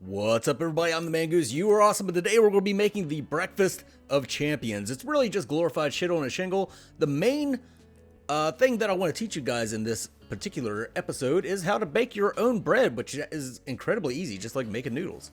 What's up, everybody? I'm the Mangoose. You are awesome, and today we're going to be making the Breakfast of Champions. It's really just glorified shit on a shingle. The main thing that I want to teach you guys in this particular episode is how to bake your own bread, which is incredibly easy, just like making noodles.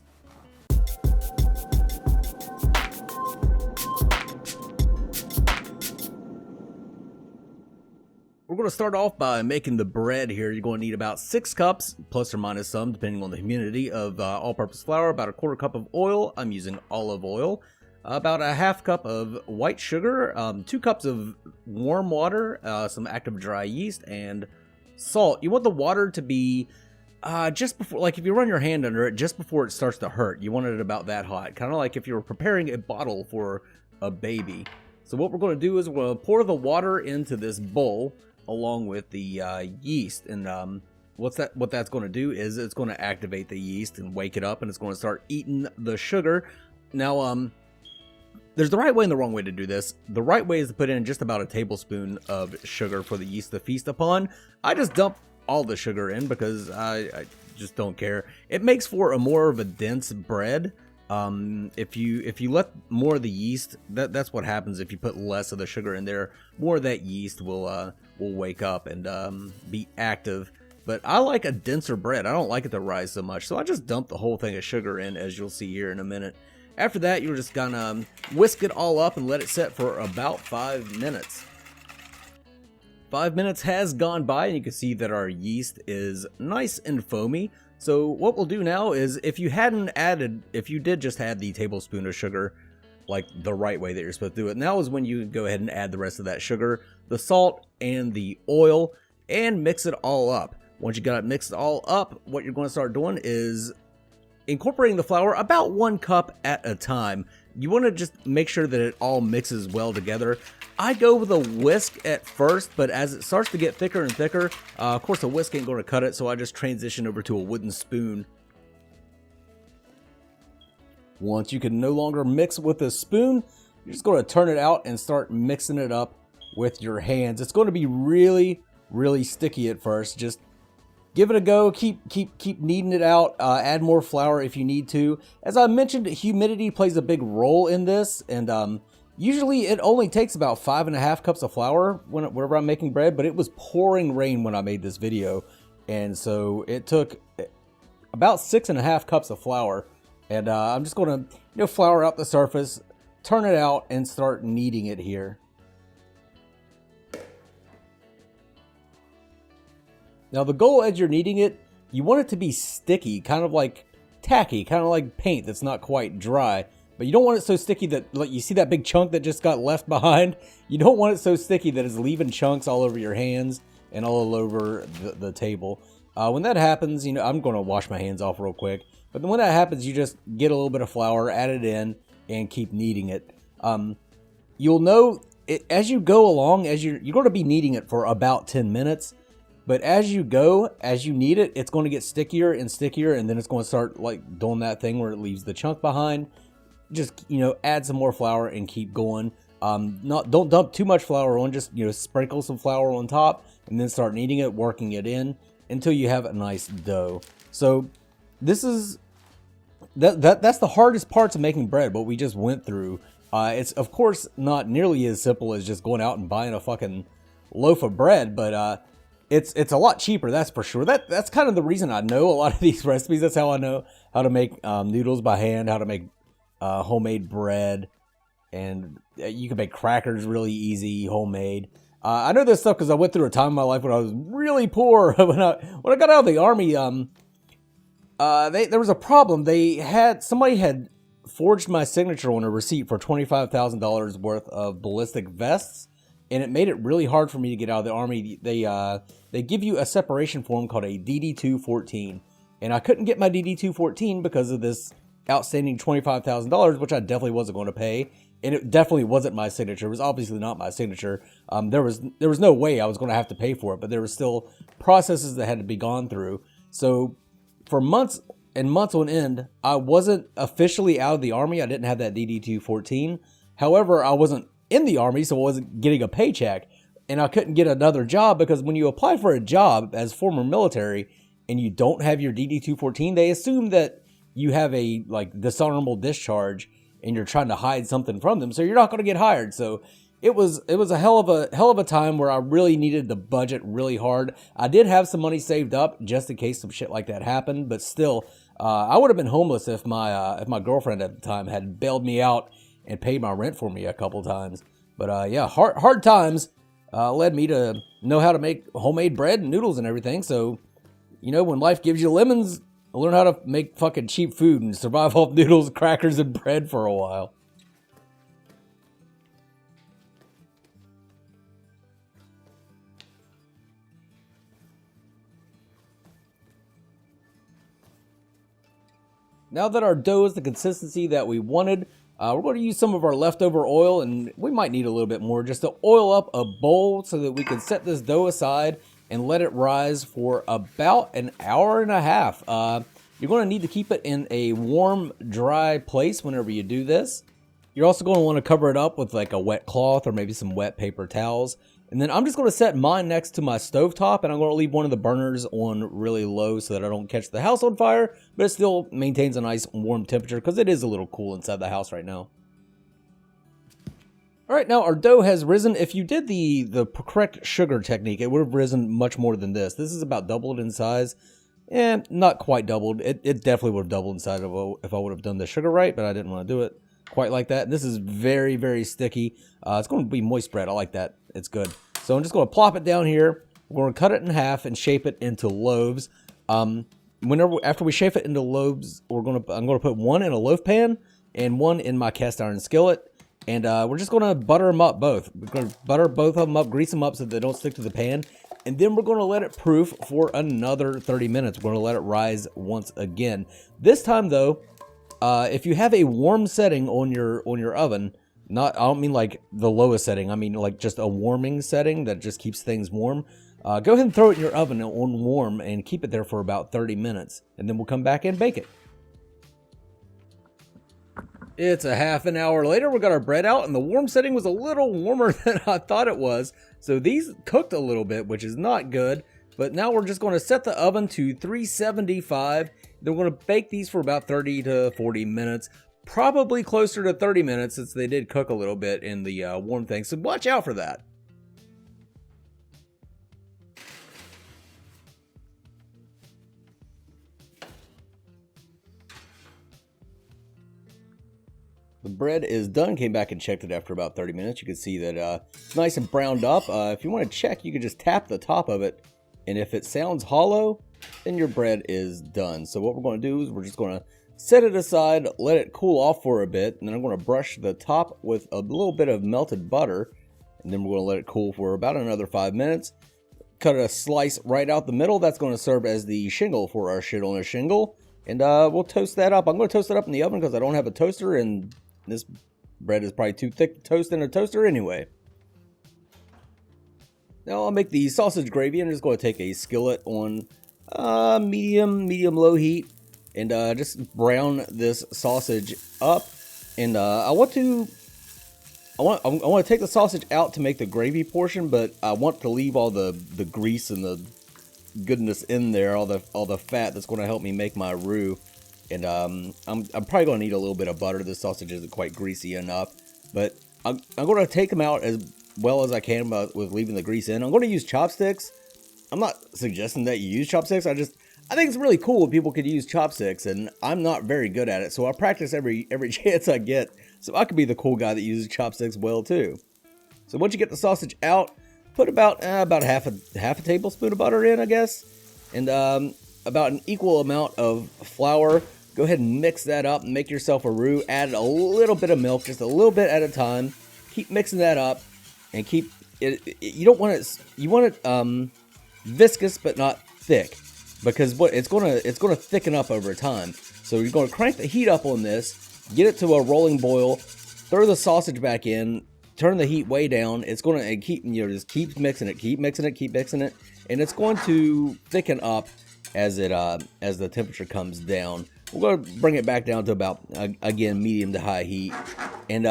We're going to start off by making the bread here. You're going to need about 6 cups, plus or minus some, depending on the humidity, of all-purpose flour, about a quarter cup of oil. I'm using olive oil. About a half cup of white sugar, 2 cups of warm water, some active dry yeast, and salt. You want the water to be just before, like if you run your hand under it, just before it starts to hurt. You want it about that hot, kind of like if you were preparing a bottle for a baby. So what we're going to do is we're going to pour the water into this bowl, along with the yeast, and what that's going to do is it's going to activate the yeast and wake it up, and it's going to start eating the sugar. Now, there's the right way and the wrong way to do this. The right way is to put in just about a tablespoon of sugar for the yeast to feast upon. I just dump all the sugar in because I just don't care. It makes for a more of a dense bread. If you let more of the yeast, that's what happens. If you put less of the sugar in there, more of that yeast will wake up and be active. But I like a denser bread. I don't like it to rise so much, so I just dump the whole thing of sugar in, as you'll see here in a minute. After that, you're just gonna whisk it all up and let it set for about 5 minutes. 5 minutes has gone by, and you can see that our yeast is nice and foamy. So what we'll do now is, if you did just add the tablespoon of sugar, like the right way that you're supposed to do it, now is when you go ahead and add the rest of that sugar, the salt, and the oil, and mix it all up. Once you got it mixed all up, what you're going to start doing is incorporating the flour about 1 cup at a time. You want to just make sure that it all mixes well together. I go with a whisk at first, but as it starts to get thicker and thicker, of course a whisk ain't going to cut it, so I just transition over to a wooden spoon. Once you can no longer mix with a spoon, you're just going to turn it out and start mixing it up with your hands. It's going to be really, really sticky at first. Just give it a go. Keep kneading it out. Add more flour if you need to. As I mentioned, humidity plays a big role in this, and usually it only takes about 5.5 cups of flour whenever I'm making bread, but it was pouring rain when I made this video, and so it took about 6.5 cups of flour. And I'm just going to flour out the surface, turn it out, and start kneading it here. Now the goal as you're kneading it, you want it to be sticky, kind of like tacky, kind of like paint that's not quite dry. But you don't want it so sticky that, like, you see that big chunk that just got left behind? You don't want it so sticky that it's leaving chunks all over your hands and all over the table. When that happens, I'm going to wash my hands off real quick. But when that happens, you just get a little bit of flour, add it in, and keep kneading it. You'll know it, as you go along, you're going to be kneading it for about 10 minutes. But as you knead it, it's going to get stickier and stickier, and then it's going to start like doing that thing where it leaves the chunk behind. Just add some more flour and keep going. Don't dump too much flour on. Just sprinkle some flour on top, and then start kneading it, working it in until you have a nice dough. So this is that's the hardest parts of making bread, what we just went through. It's of course not nearly as simple as just going out and buying a fucking loaf of bread, but it's a lot cheaper, that's for sure. That's kind of the reason I know a lot of these recipes. That's how I know how to make noodles by hand, how to make homemade bread, and you can make crackers really easy, homemade. I know this stuff because I went through a time in my life when I was really poor. when I got out of the army, there was a problem. Somebody had forged my signature on a receipt for $25,000 worth of ballistic vests, and it made it really hard for me to get out of the army. They give you a separation form called a DD-214, and I couldn't get my DD-214 because of this outstanding $25,000, which I definitely wasn't going to pay, and it definitely wasn't my signature. It was obviously not my signature. There was no way I was going to have to pay for it, but there were still processes that had to be gone through. So for months and months on end, I wasn't officially out of the army. I didn't have that DD-214. However, I wasn't in the army, so I wasn't getting a paycheck, and I couldn't get another job because when you apply for a job as former military and you don't have your DD-214, they assume that you have a like dishonorable discharge and you're trying to hide something from them, so you're not going to get hired. So it was a hell of a time where I really needed to budget really hard. I did have some money saved up just in case some shit like that happened, but still, I would have been homeless if my girlfriend at the time had bailed me out and paid my rent for me a couple times. But yeah, hard times led me to know how to make homemade bread and noodles and everything. So, you know, when life gives you lemons, learn how to make fucking cheap food and survive off noodles, crackers, and bread for a while. Now that our dough is the consistency that we wanted, we're going to use some of our leftover oil, and we might need a little bit more just to oil up a bowl so that we can set this dough aside and let it rise for about an hour and a half. You're going to need to keep it in a warm, dry place whenever you do this. You're also going to want to cover it up with like a wet cloth or maybe some wet paper towels. And then I'm just going to set mine next to my stovetop, and I'm going to leave one of the burners on really low so that I don't catch the house on fire, but it still maintains a nice warm temperature because it is a little cool inside the house right now. All right, now our dough has risen. If you did the correct sugar technique, it would have risen much more than this. This is about doubled in size, and not quite doubled. It definitely would have doubled in size if I would have done the sugar right, but I didn't want to do it quite like that. This is very, very sticky. It's going to be moist bread. I like that. It's good. So I'm just going to plop it down here. We're going to cut it in half and shape it into loaves. After we shape it into loaves, I'm going to put one in a loaf pan and one in my cast iron skillet. And we're just going to butter them up both. We're going to butter both of them up, grease them up so they don't stick to the pan. And then we're going to let it proof for another 30 minutes. We're going to let it rise once again. This time, though, if you have a warm setting on your oven, I don't mean like the lowest setting, I mean like just a warming setting that just keeps things warm, go ahead and throw it in your oven on warm and keep it there for about 30 minutes. And then we'll come back and bake it. It's a half an hour later. We got our bread out, and the warm setting was a little warmer than I thought it was. So these cooked a little bit, which is not good. But now we're just going to set the oven to 375. Then we're going to bake these for about 30 to 40 minutes. Probably closer to 30 minutes since they did cook a little bit in the warm thing. So watch out for that. The bread is done. Came back and checked it after about 30 minutes. You can see that it's nice and browned up. If you want to check, you can just tap the top of it. And if it sounds hollow, then your bread is done. So what we're going to do is we're just going to set it aside, let it cool off for a bit, and then I'm going to brush the top with a little bit of melted butter. And then we're going to let it cool for about another 5 minutes. Cut a slice right out the middle. That's going to serve as the shingle for our shit on a shingle. And we'll toast that up. I'm going to toast it up in the oven because I don't have a toaster, and this bread is probably too thick to toast in a toaster anyway. Now I'll make the sausage gravy. I'm just going to take a skillet on medium-low heat and just brown this sausage up. And I want to take the sausage out to make the gravy portion, but I want to leave all the grease and the goodness in there, all the fat that's going to help me make my roux. And I'm probably going to need a little bit of butter. This sausage isn't quite greasy enough, but I'm going to take them out as well as I can with leaving the grease in. I'm going to use chopsticks. I'm not suggesting that you use chopsticks. I think it's really cool if people could use chopsticks, and I'm not very good at it, so I practice every chance I get, so I could be the cool guy that uses chopsticks well too. So once you get the sausage out, put about half a tablespoon of butter in, I guess, and about an equal amount of flour. Go ahead and mix that up and make yourself a roux. Add a little bit of milk, just a little bit at a time. Keep mixing that up, and keep it. You don't want it. You want it viscous but not thick, because it's gonna thicken up over time. So you're going to crank the heat up on this, get it to a rolling boil, throw the sausage back in, turn the heat way down. It's going to keep just keep mixing it, and it's going to thicken up as the temperature comes down. We're going to bring it back down to about, again, medium to high heat. And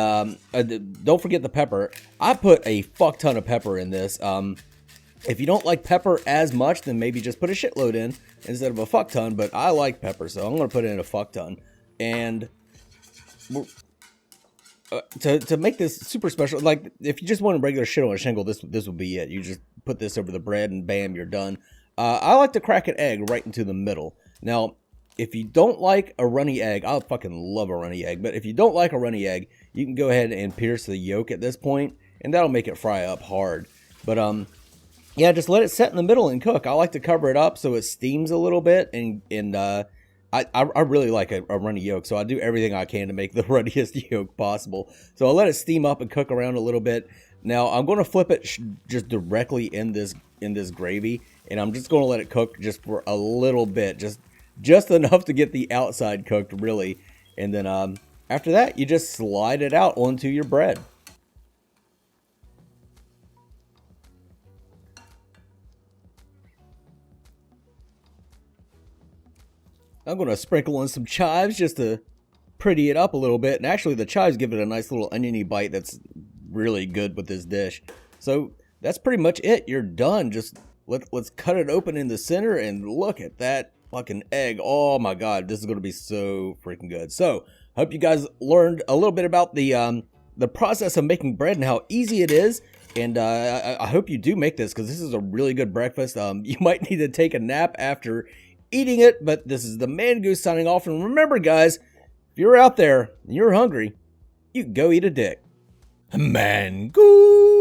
don't forget the pepper. I put a fuck ton of pepper in this. If you don't like pepper as much, then maybe just put a shitload in. instead of a fuck ton, but I like pepper, so I'm going to put in a fuck ton. And to make this super special, like if you just want regular shit on a shingle, this would be it. You just put this over the bread and bam, you're done. I like to crack an egg right into the middle. Now, if you don't like a runny egg, I fucking love a runny egg, but if you don't like a runny egg, you can go ahead and pierce the yolk at this point, and that'll make it fry up hard. But yeah, just let it set in the middle and cook. I like to cover it up so it steams a little bit, and I really like a runny yolk, so I do everything I can to make the runniest yolk possible. So I'll let it steam up and cook around a little bit. Now I'm going to flip it just directly in this gravy, and I'm just going to let it cook just for a little bit, just enough to get the outside cooked, really. And then after that, you just slide it out onto your bread. I'm going to sprinkle in some chives just to pretty it up a little bit. And actually, the chives give it a nice little oniony bite that's really good with this dish. So that's pretty much it. You're done. Just let's cut it open in the center and look at that fucking egg. Oh my god, this is going to be so freaking good. So hope you guys learned a little bit about the process of making bread and how easy it is. And I hope you do make this, because this is a really good breakfast. You might need to take a nap after eating it, but this is the Man Goose signing off. And remember, guys, if you're out there and you're hungry, you can go eat a dick. Man Goose.